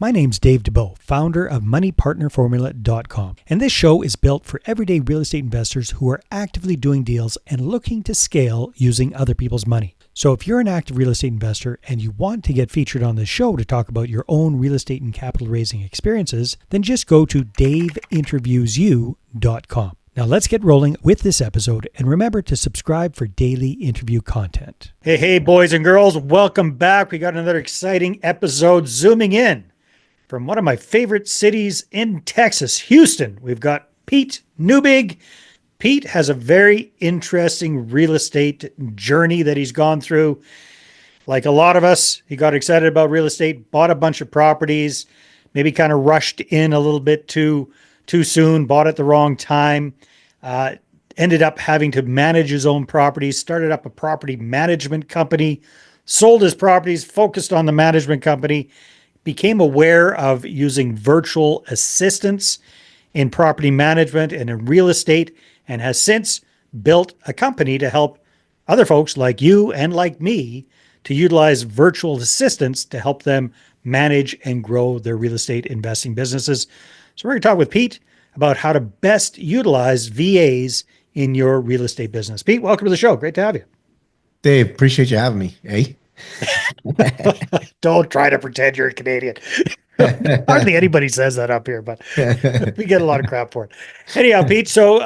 My name's Dave DeBow, founder of MoneyPartnerFormula.com, and this show is built for everyday real estate investors who are actively doing deals and looking to scale using other people's money. So if you're an active real estate investor and you want to get featured on this show to talk about your own real estate and capital raising experiences, then just go to daveinterviewsyou.com. Now let's get rolling with this episode, and remember to subscribe for daily interview content. Hey, boys and girls, welcome back. We got another exciting episode zooming in from one of my favorite cities in Texas, Houston. We've got Pete Neubig. Pete has a very interesting real estate journey that he's gone through. Like a lot of us, he got excited about real estate, bought a bunch of properties, maybe kind of rushed in a little bit too soon, bought at the wrong time, ended up having to manage his own properties, started up a property management company, sold his properties, focused on the management company, became aware of using virtual assistants in property management and in real estate, and has since built a company to help other folks like you and like me to utilize virtual assistants to help them manage and grow their real estate investing businesses. So we're going to talk with Pete about how to best utilize VAs in your real estate business. Pete, welcome to the show. Great to have you. Dave, appreciate you having me. Hey. Don't try to pretend you're a Canadian. Hardly anybody says that up here, but we get a lot of crap for it. Anyhow, Pete, so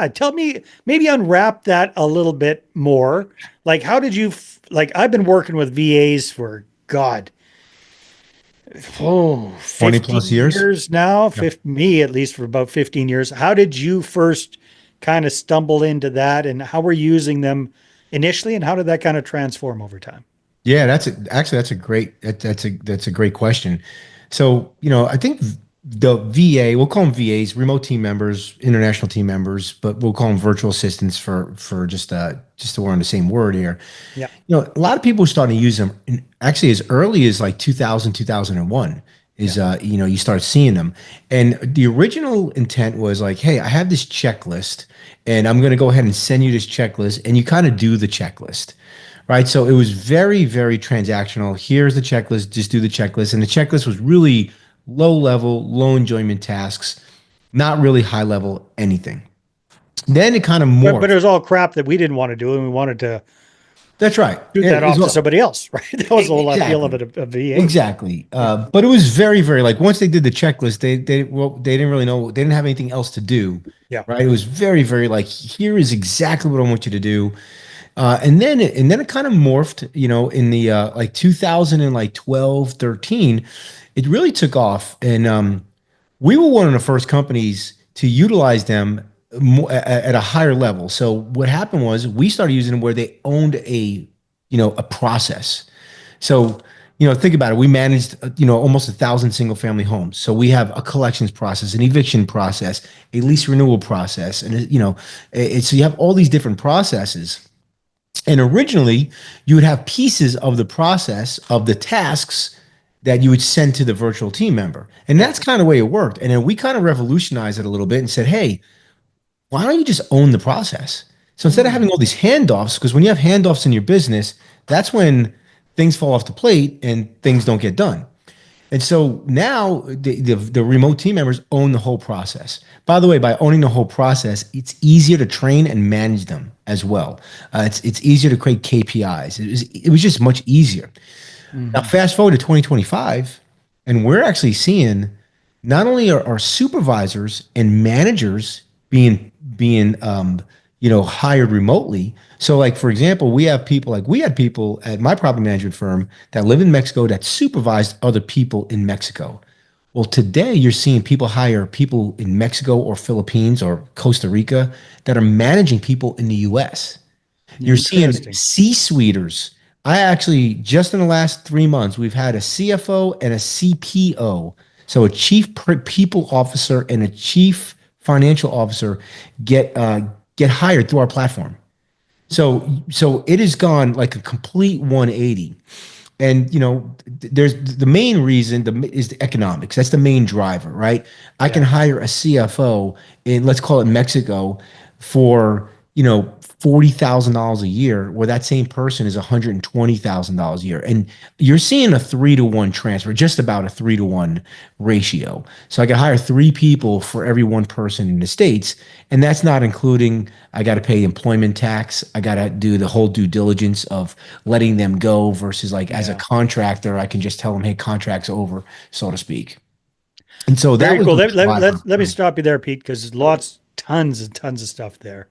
tell me, maybe unwrap that a little bit more. Like, how did you, I've been working with VAs for, 20 plus years now, yeah. Me at least for about 15 years. How did you first kind of stumble into that, and how were you using them initially, and how did that kind of transform over time? Yeah, that's a great question. So, I think the VA, we'll call them VAs, remote team members, international team members, but we'll call them virtual assistants for just so we're on the same word here. Yeah. A lot of people are starting to use them actually as early as like 2000, 2001 is, you start seeing them. And the original intent was like, hey, I have this checklist and I'm going to go ahead and send you this checklist, and you kind of do the checklist. Right. So it was very, very transactional. Here's the checklist. Just do the checklist. And the checklist was really low level, low enjoyment tasks, not really high level anything. Then it kind of morphed. But it was all crap that we didn't want to do, and we wanted to. That's right. Do that off to somebody else, right? That was the whole appeal of it, a VA. Exactly. But it was very, very like once they did the checklist, they didn't really know, they didn't have anything else to do. Yeah. Right. It was very, very like, here is exactly what I want you to do. And then it kind of morphed, in the like 2012, 13, it really took off. And we were one of the first companies to utilize them at a higher level. So what happened was we started using them where they owned a process. So, think about it. We managed, almost 1,000 single family homes. So we have a collections process, an eviction process, a lease renewal process. And, so you have all these different processes. And originally, you would have pieces of the process of the tasks that you would send to the virtual team member. And that's kind of the way it worked. And then we kind of revolutionized it a little bit and said, hey, why don't you just own the process? So instead of having all these handoffs, because when you have handoffs in your business, that's when things fall off the plate and things don't get done. And so now the remote team members own the whole process. By the way, by owning the whole process, it's easier to train and manage them as well. It's easier to create KPIs. It was just much easier. Mm-hmm. Now, fast forward to 2025, and we're actually seeing not only are our supervisors and managers being hired remotely. So like, for example, we had people at my property management firm that live in Mexico that supervised other people in Mexico. Well, today you're seeing people hire people in Mexico or Philippines or Costa Rica that are managing people in the US. You're seeing C-suiters. I actually, just in the last 3 months, we've had a CFO and a CPO. So a chief people officer and a chief financial officer get hired through our platform. So it has gone like a complete 180. And, there's the main reason is the economics. That's the main driver, right? I can hire a CFO in, let's call it Mexico, for, $40,000 a year, where that same person is $120,000 a year. And you're seeing a 3-to-1 transfer, just about a 3-to-1 ratio. So I can hire 3 people for every one person in the States. And that's not including, I got to pay employment tax. I got to do the whole due diligence of letting them go versus like as a Yeah. contractor, I can just tell them, hey, contract's over, so to speak. And so that Very was cool. the Let driver. let me stop you there, Pete, because lots, tons and tons of stuff there.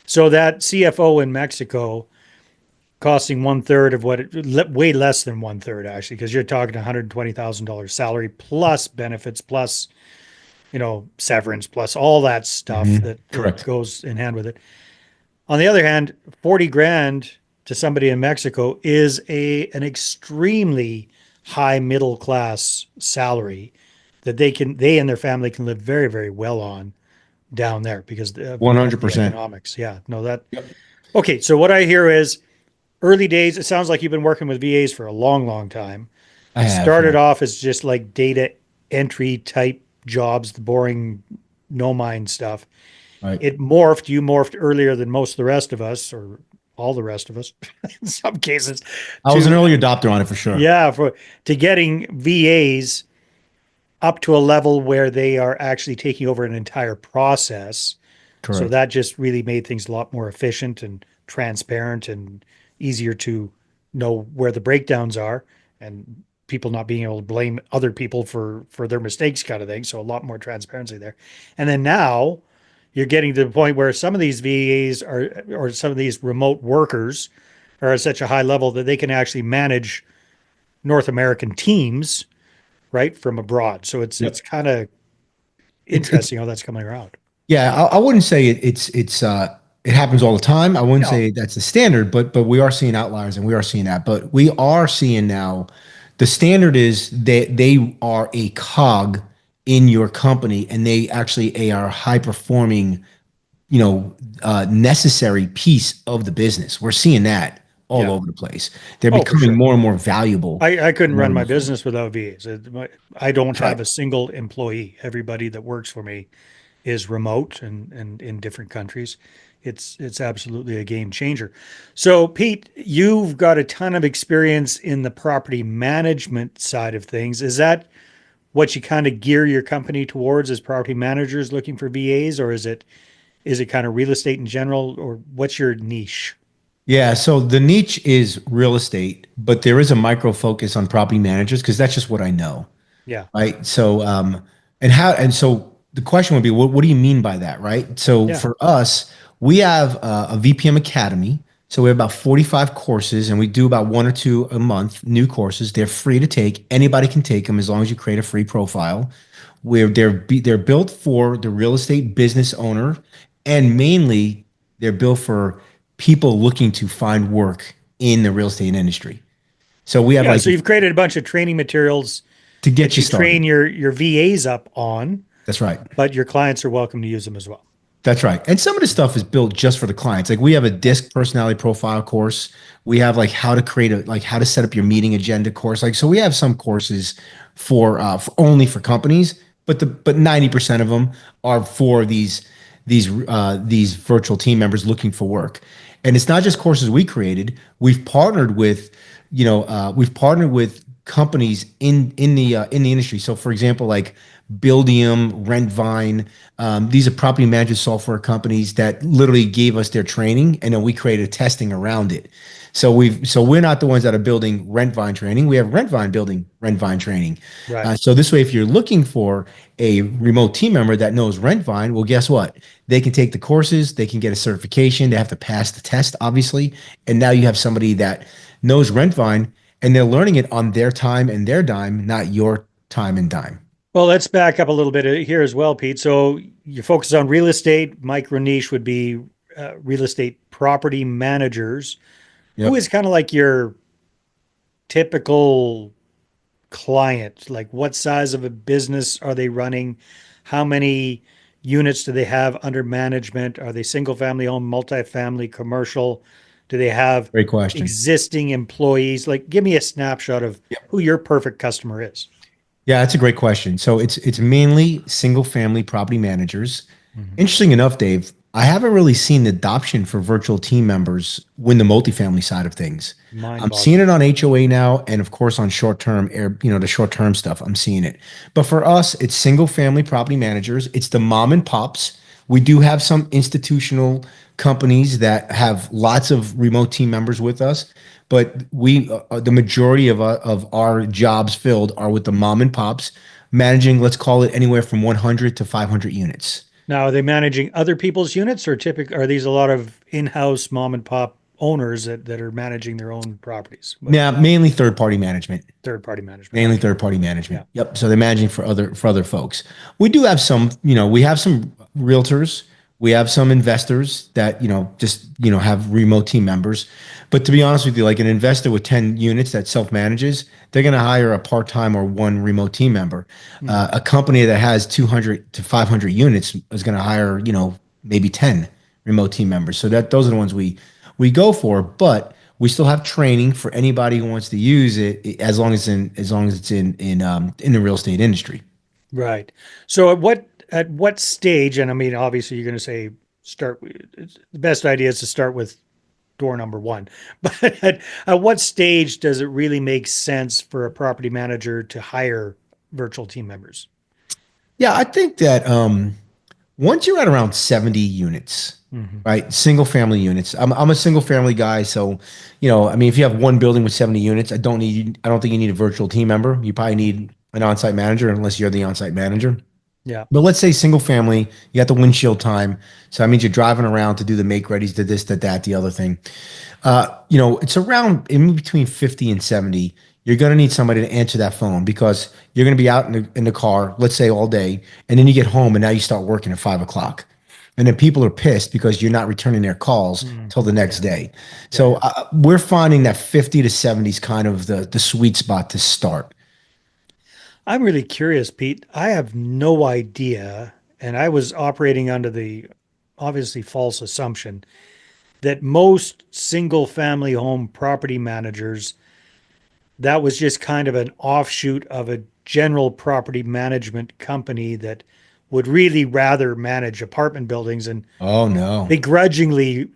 So that CFO in Mexico costing one third of what way less than one third actually, because you're talking $120,000 salary plus benefits plus severance plus all that stuff that Correct. goes in hand with it. On the other hand, 40 grand to somebody in Mexico is an extremely high middle class salary that they and their family can live very, very well on down there because of the 100%. economics. Yeah, no, that Yep. okay. So what I hear is early days. It sounds like you've been working with VAs for a long, long time. I It have. started Yeah. off as just like data entry type jobs, the boring, no mind stuff. Right. It morphed. You morphed earlier than most of the rest of us, or all the rest of us, in some cases, I was an to early adopter on it for sure. yeah, for to getting VAs up to a level where they are actually taking over an entire process. So Correct. that just really made things a lot more efficient and transparent and easier to know where the breakdowns are and people not being able to blame other people for their mistakes kind of thing. So a lot more transparency there. And then now you're getting to the point where some of these VAs are or some of these remote workers are at such a high level that they can actually manage North American teams right from abroad. So it's Yep. kind of It's interesting how that's coming around. Yeah, I wouldn't say it happens all the time. I wouldn't No, say that's the standard, but we are seeing outliers and we are seeing that. But we are seeing now the standard is that they are a cog in your company and they actually are a high performing, necessary piece of the business. We're seeing that all yeah. over the place. They're Oh, for becoming sure. more and more valuable I couldn't more run and my more so. business without VAs. I don't That's right. have a single employee. Everybody that works for me is remote and in different countries. It's absolutely a game changer. So, Pete, you've got a ton of experience in the property management side of things. Is that what you kind of gear your company towards as property managers looking for VAs, or is it kind of real estate in general, or what's your niche? Yeah, so the niche is real estate, but there is a micro focus on property managers because that's just what I know. Yeah, Right. So, and so the question would be, what do you mean by that? Right. So yeah. for us, we have a VPM Academy. So we have about 45 courses and we do about 1 or 2 a month, new courses. They're free to take. Anybody can take them as long as you create a free profile. Where they're built for the real estate business owner, and mainly they're built for people looking to find work in the real estate industry. So we have Yeah, like so you've created a bunch of training materials to get that you you train started. your VAs up on, That's right. but your clients are welcome to use them as well. That's right. And some of the stuff is built just for the clients. Like we have a disc personality profile course. We have like how to create like how to set up your meeting agenda course. Like, so we have some courses for only for companies, but 90% of them are for these virtual team members looking for work. And it's not just courses we created. We've partnered with companies in the industry. So, for example, like Buildium, Rentvine, these are property management software companies that literally gave us their training, and then we created testing around it. So we're not the ones that are building Rentvine training. We have Rentvine building Rentvine training. Right. So this way, if you're looking for a remote team member that knows Rentvine, well, guess what? They can take the courses, they can get a certification, they have to pass the test, obviously, and now you have somebody that knows Rentvine, and they're learning it on their time and their dime, not your time and dime. Well, let's back up a little bit here as well, Pete. So you focus on real estate. Micro niche would be real estate property managers. Who Yep. is kind of like your typical client? Like what size of a business are they running? How many units do they have under management? Are they single family home, multifamily, commercial? Do they have Great question. existing employees? Like give me a snapshot of who your perfect customer is. Yeah, that's a great question. So it's mainly single family property managers. Mhm. Interesting enough, Dave, I haven't really seen the adoption for virtual team members win the multifamily side of things. I'm seeing Mind-boggling. it on HOA now, and of course on short-term air, the short-term stuff. I'm seeing it. But for us, it's single-family property managers. It's the mom and pops. We do have some institutional companies that have lots of remote team members with us, but the majority of our jobs filled are with the mom and pops managing, let's call it anywhere from 100 to 500 units. Now, are they managing other people's units, or typically are these a lot of in-house mom and pop owners that are managing their own properties? What Yeah, mainly third-party management. third-party management? Mainly Okay. third-party Yeah. management. Yep. So they're managing for other folks. We do have some, we have some realtors, we have some investors that, just, have remote team members. But to be honest with you, like an investor with 10 units that self-manages, they're going to hire a part-time or one remote team member. Mhm. A company that has 200 to 500 units is going to hire, maybe 10 remote team members. So that those are the ones we go for, but we still have training for anybody who wants to use it as long as it's in the real estate industry. Right. So at what stage, and I mean, obviously you're going to say the best idea is to start with door number one, but at what stage does it really make sense for a property manager to hire virtual team members? Yeah, I think that once you're at around 70 units, Hmm. right? Single family units. I'm a single family guy, so I mean, if you have one building with 70 units, I don't think you need a virtual team member. You probably need an on-site manager unless you're the on-site manager. Yeah. But let's say single family, you got the windshield time. So that means you're driving around to do the make readies, to this, to that, the other thing. It's around in between 50 and 70. You're going to need somebody to answer that phone because you're going to be out in the car, let's say all day, and then you get home and now you start working at 5 o'clock. And then people are pissed because you're not returning their calls Mm. till the next Yeah. day. Yeah. So Yeah. we're finding that 50 to 70 is kind of the sweet spot to start. I'm really curious, Pete. I have no idea, and I was operating under the obviously false assumption that most single family home property managers, that was just kind of an offshoot of a general property management company that would really rather manage apartment buildings and Oh no. begrudgingly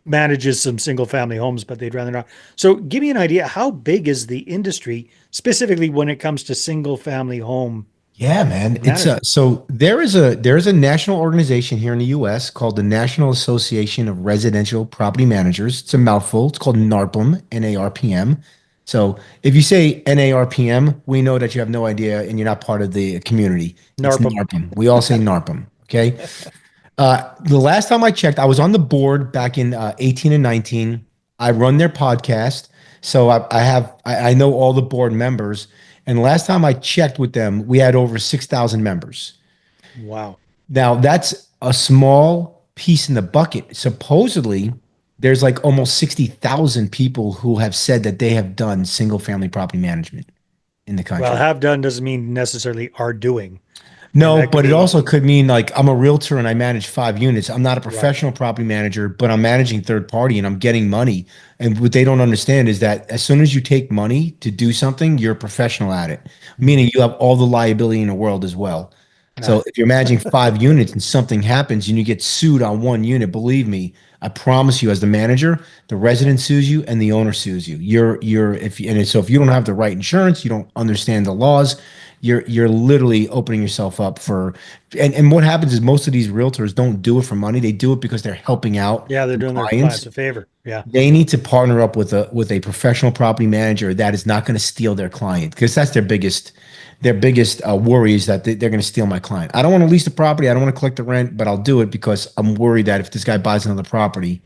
manages some single family homes, but they'd rather not. So give me an idea. How big is the industry specifically when it comes to single family home Yeah, man. It's management? so there is a national organization here in the US called the National Association of Residential Property Managers. It's a mouthful. It's called NARPM, NARPM. So if you say NARPM, we know that you have no idea and you're not part of the community. It's NARPM. NARPM. We all say NARPM. Okay. The last time I checked, I was on the board back in 18 and 19. I run their podcast. So I know all the board members. And last time I checked with them, we had over 6,000 members. Wow. Now that's a small piece in the bucket. Supposedly, there's like almost 60,000 people who have said that they have done single family property management in the Well, country. have done doesn't mean necessarily are doing. And No, that could but it be, also could mean like I'm a realtor and I manage 5 units. I'm not a right. professional property manager, but I'm managing third party and I'm getting money. And what they don't understand is that as soon as you take money to do something, you're a professional at it, Mhm. meaning you have all the liability in the world as well. Ah, So if you're managing 5 units and something happens and you get sued on one unit, believe me, I promise you, as the manager, the resident sues you and the owner sues you. You're if and so if you don't have the right insurance, you don't understand the laws, you're literally opening yourself up for and what happens is most of these realtors don't do it for money. They do it because they're helping out yeah, they're their doing their clients. clients a favor. Yeah. They need to partner up with a professional property manager that is not going to steal their client because that's their biggest worry is that they're going to steal my client. I don't want to lease the property. I don't want to collect the rent, but I'll do it because I'm worried that if this guy buys another property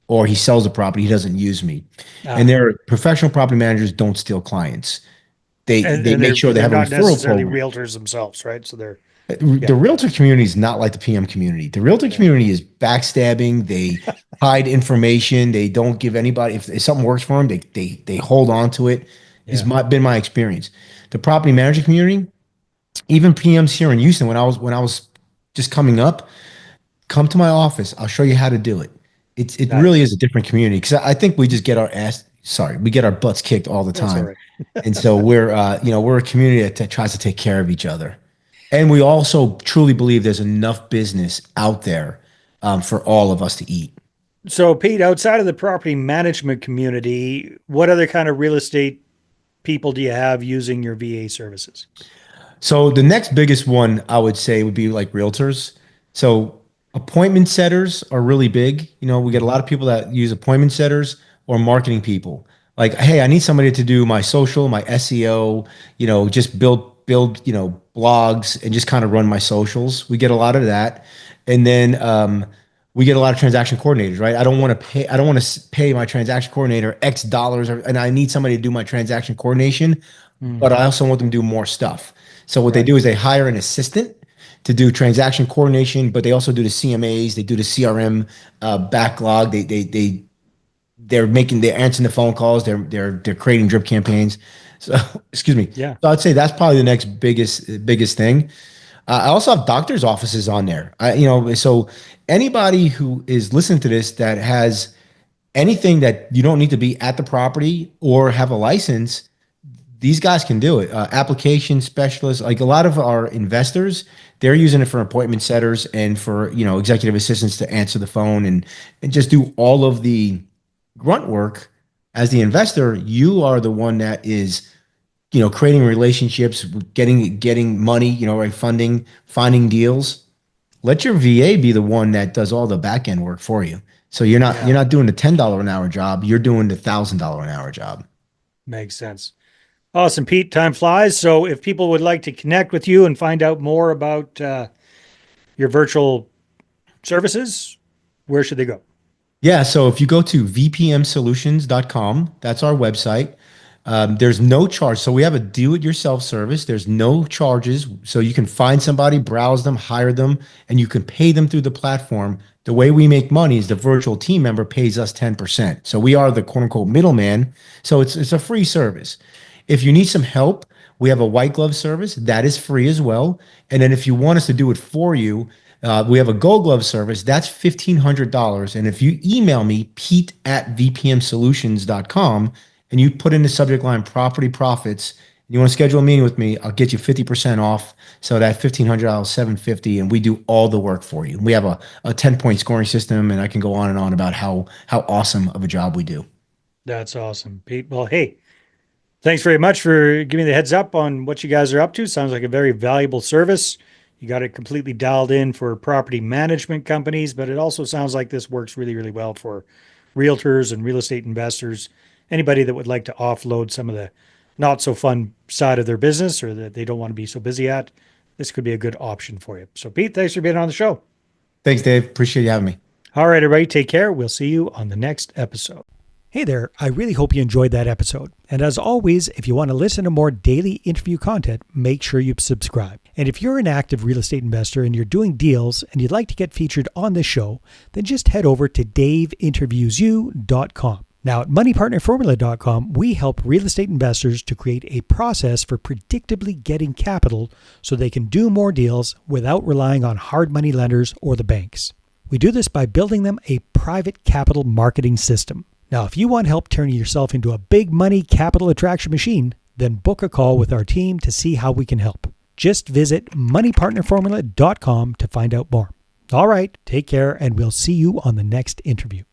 or he sells the property, he doesn't use me. And Ah, their professional property managers don't steal clients. They and they and make they're sure they they're have a not referral necessarily program. realtors themselves, right? So they're The yeah, realtor community is not like the PM community. The realtor yeah, community is backstabbing. They hide information. They don't give anybody if something works for them, they hold on to it. Has yeah. been my experience. The property manager community, even PMs here in Houston, when I was just coming up, come to my office. I'll show you how to do it. It really Nice. is a different community because I think we just get our ass sorry, we get our butts kicked all the That's all time. right. And so we're a community that tries to take care of each other. And we also truly believe there's enough business out there for all of us to eat. So, Pete, outside of the property management community, what other kind of real estate people do you have using your VA services? So the next biggest one I would say would be like realtors. So appointment setters are really big. We get a lot of people that use appointment setters or marketing people. Like, hey, I need somebody to do my social, my SEO, just build, blogs and just kind of run my socials. We get a lot of that. And then we get a lot of transaction coordinators, right? I don't want to pay my transaction coordinator X dollars, and I need somebody to do my transaction coordination, Mm, but I also want them to do more stuff. So what they right. do is they hire an assistant to do transaction coordination, but they also do the CMAs, they do the CRM backlog. They're answering the phone calls. They're creating drip campaigns. So excuse me. Yeah. So I'd say that's probably the next biggest thing. I also have doctors' offices on there. So anybody who is listening to this that has anything that you don't need to be at the property or have a license, these guys can do it. Application specialists, like a lot of our investors, they're using it for appointment setters and for executive assistants to answer the phone and just do all of the grunt work. As the investor, you are the one that is creating relationships, getting money, right, funding, finding deals. Let your VA be the one that does all the back end work for you. So you're not Yeah. you're not doing the $10 an hour job. You're doing the $1,000 an hour job. Makes sense. Awesome, Pete. Time flies. So, if people would like to connect with you and find out more about your virtual services, where should they go? Yeah, so if you go to vpmsolutions.com, that's our website. There's no charge. So we have a do-it-yourself service. There's no charges. So you can find somebody, browse them, hire them, and you can pay them through the platform. The way we make money is the virtual team member pays us 10%. So we are the quote unquote middleman. So it's a free service. If you need some help, we have a white glove service that is free as well. And then if you want us to do it for you, we have a gold glove service that's $1,500. And if you email me, pete@vpmsolutions.com, and you put in the subject line property profits, and you want to schedule a meeting with me, I'll get you 50% off. So that $1,500, $750, and we do all the work for you. We have a 10-point scoring system, and I can go on and on about how awesome of a job we do. That's awesome, Pete. Well, hey, thanks very much for giving me the heads up on what you guys are up to. Sounds like a very valuable service. You got it completely dialed in for property management companies, but it also sounds like this works really, really well for realtors and real estate investors. Anybody that would like to offload some of the not so fun side of their business or that they don't want to be so busy at, this could be a good option for you. So, Pete, thanks for being on the show. Thanks, Dave. Appreciate you having me. All right, everybody, take care. We'll see you on the next episode. Hey there, I really hope you enjoyed that episode. And as always, if you want to listen to more daily interview content, make sure you subscribe. And if you're an active real estate investor and you're doing deals and you'd like to get featured on this show, then just head over to daveinterviewyou.com. Now at moneypartnerformula.com, we help real estate investors to create a process for predictably getting capital so they can do more deals without relying on hard money lenders or the banks. We do this by building them a private capital marketing system. Now, if you want help turning yourself into a big money capital attraction machine, then book a call with our team to see how we can help. Just visit moneypartnerformula.com to find out more. All right, take care, and we'll see you on the next interview.